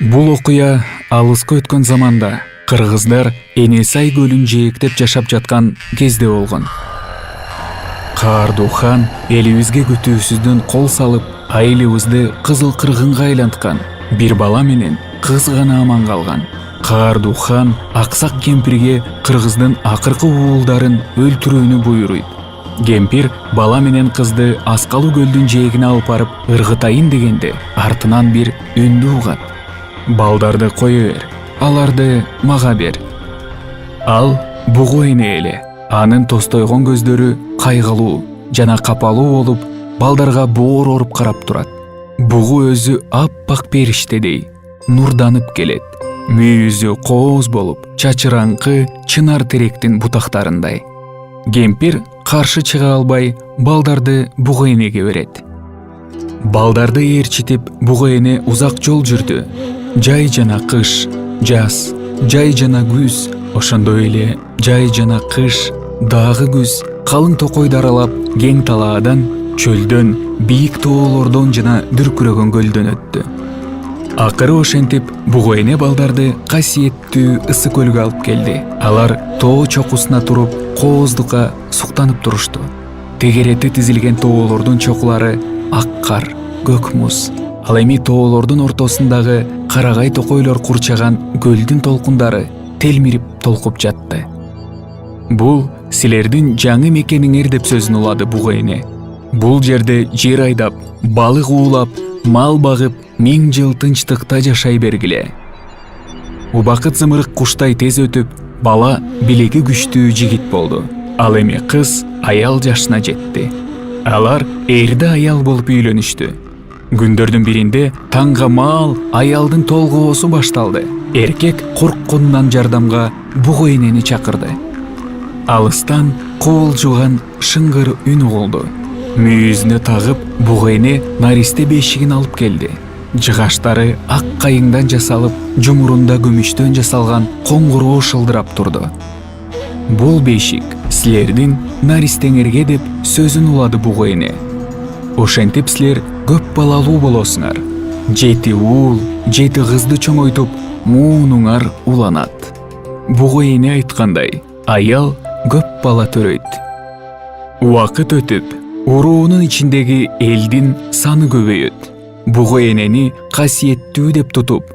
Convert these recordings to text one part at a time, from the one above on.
Бул окуя алыска өткөн заманда кыргыздар Энесай көлүн жээктеп жашап жаткан кезде болгон. Каардуу хан элибизге күтүүсүздөн кол салып, айылыбызды кызыл кыргынга айланткан. Бир бала менен кыз гана аман калган. Каардуу хан аксак кемпирге кыргыздын акыркы уулдарын өлтүрүүнү буйруйт. Кемпир бала менен кызды Аскалуу көлдүн жээгине алып барып ыргытайын дегенде, артынан бир үндү угат. Балдарды кое бер, аларды мага бер. Ал бугу эне эле. Анын тостойгон көздөрү кайгылуу жана капалуу болуп, балдарга боор оруп карап турат. Бугу өзү аппак периштедей нурданып келет. Мүйүзү кооз болуп, чачыраңкы чынар теректин бутактарындай. Кемпир каршы чыга албай, балдарды бугу энеге берет. Балдарды ээрчитип, бугу эне узак жол жүрдү. Жай жана кыш, жаз, жай жана күз, ошондой эле жай жана кыш, дагы күз, калың токойду аралап, кең талаадан, чөлдөн, бийик тоолордон жана дүркүрөгөн көлдөн өттү. Акыры ошентип, бугу эне балдарды касиеттүү ысык көлгө алып келди. Алар тоо чокусуна туруп, кооздукка суктанып турушту. Тегерети тизилген тоолордун чокулары ак кар, көк муз. Ал эми тоолордун ортосундагы карагай токойлор курчаган көлдүн толкундары телмирип толкуп жатты. Бул силердин жаңы мекениңер деп сөзүн улады бугу эне. Бул жерде жер айдап, балык уулап, мал багып, 1000 жыл тынчтыкта жашай бергиле. Убакыт зымырык куштай тез өтүп, бала билеги күчтүү жигит болду. Ал эми кыз аял жашына жетти. Алар эрде аял болуп үйлөнүштү. Күндөрдүн биринде таңга маал аялдын толгоосу башталды. Эркек коркконунан жардамга бугу энени чакырды. Алыстан коолжуган шыңгыр үн угулду. Мүйүзүнө тагып, бугу эне наристе бешигин алып келди. Жыгаштары ак кайыңдан жасалып, жумурунда күмүштөн жасалган коңгуроо шылдырап турду. Бул бешик силердин наристеңерге деп сөзүн улады бугу эне. Ошентип силер көп балалуу болосуңар. 7 уул, 7 кызды чоңойтуп, муунуңар уланат. Бугу эне айткандай, аял көп бала төрөйт. Убакыт өтүп, уруунун ичиндеги элдин саны көбөйөт. Бугу энени касиеттүү деп тутуп,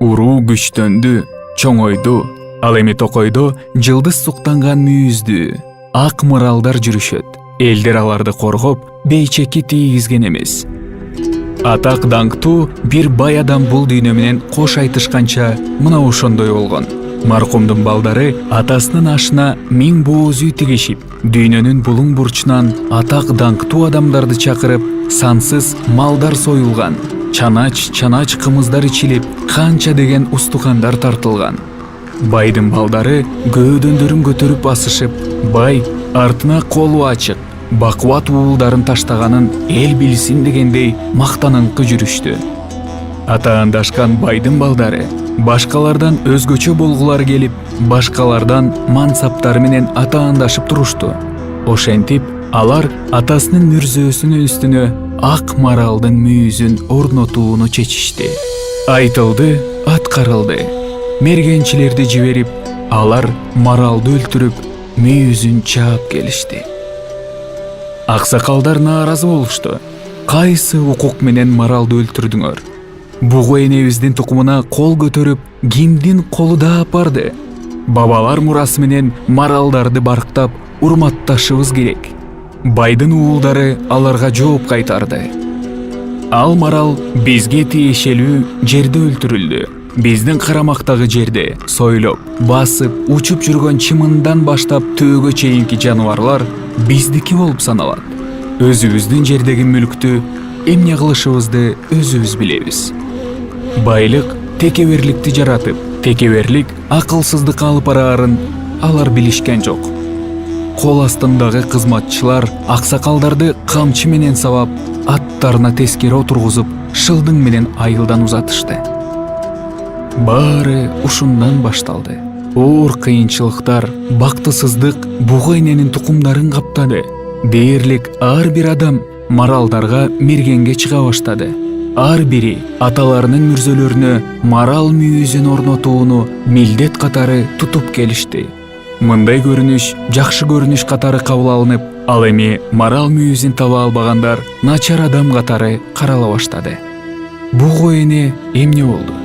уруу күчтөндү, чоңойду. Ал эми токойдо жылдыз суктанган мүйүздүү ак мыралдар жүрүшөт. Элдер аларды коргоп, бейчеки тийгизген эмес. Атак даңктуу бир бай адам бул дүйнө менен кош айтышканча мына ошондой болгон. Маркумдун балдары атасынын ашына 1000 бооз үй тигишип, дүйнөнүн булуң бурчунан атак даңктуу адамдарды чакырып, сансыз малдар союлган, чанач кымыздар ичилип, канча деген устукандар тартылган. Байдын балдары көөдөндөрүн көтөрүп асышып, бай артына колу ачык, бакубат уулдарын таштаганын эл билсин дегендей мактаныңкы жүрүштү. Атаандашкан байдын балдары башкалардан өзгөчө болгулар келип, башкалардан мансаптары менен атаандашып турушту. Ошентип, алар атасынын мүрзөөсүнүн үстүнө ак маралдын мүйүзүн орнотууну чечишти. Айтылды, аткарылды. Мергенчилерди жиберип, алар маралды өлтүрүп, мүйүзүн чаап келишти. Аксакалдар нааразы болушту. Кайсы укук менен маралды өлтүрдүңөр? Бугу энебиздин тукумуна кол көтөрүп, кимдин колу да апарды? Бабалар мурасы менен маралдарды барктап, урматташыбыз керек. Байдын уулдары аларга жооп кайтарды. Ал марал бизге тиешелүү жерде өлтүрүлдү. Биздин карамактагы жерде сойлоп, басып, учуп жүргөн чымындан баштап төөгө чейинки жаныбарлар биздики болуп саналат. Өзүбүздүн жердеги мүлктү эмне кылышыбызды өзүбүз билебиз. Байлык текеберликти жаратып, текеберлик акылсыздыкка алып бараарын алар билишкен жок. Кол астындагы кызматчылар аксакалдарды камчы менен сабап, аттарына тескери отургузуп, шылдың менен айылдан узатышты. Баары ушундан башталды. Оор кыйынчылыктар, бактысыздык бугу эненин тукумдарын каптады. Дээрлик ар бир адам маралдарга мергенге чыга баштады. ар бири аталарынын мүрзөлөрүнө марал мүйүзүн орнотууну милдет катары тутуп келишти. Мындай көрүнүш жакшы көрүнүш катары кабыл алынып, ал эми марал мүйүзүн таба албагандар начар адам катары карала баштады. Бугу эне эмне болду?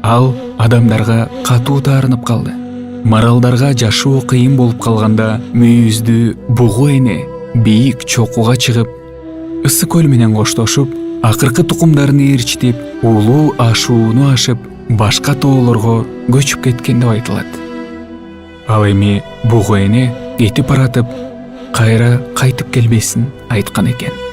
Ал адамдарга катуу таарынып калды. Маралдарга жашоо кыйын болуп калганда мүйүздүү бугу эне бийик чокуга чыгып, ысык көл менен коштошуп, акыркы тукумдарын ээрчитип, улуу ашууну ашып, башка тоолорго көчүп кеткен деп айтылат. Ал эми бугу эне кетип баратып, кайра кайтып келбесин айткан экен.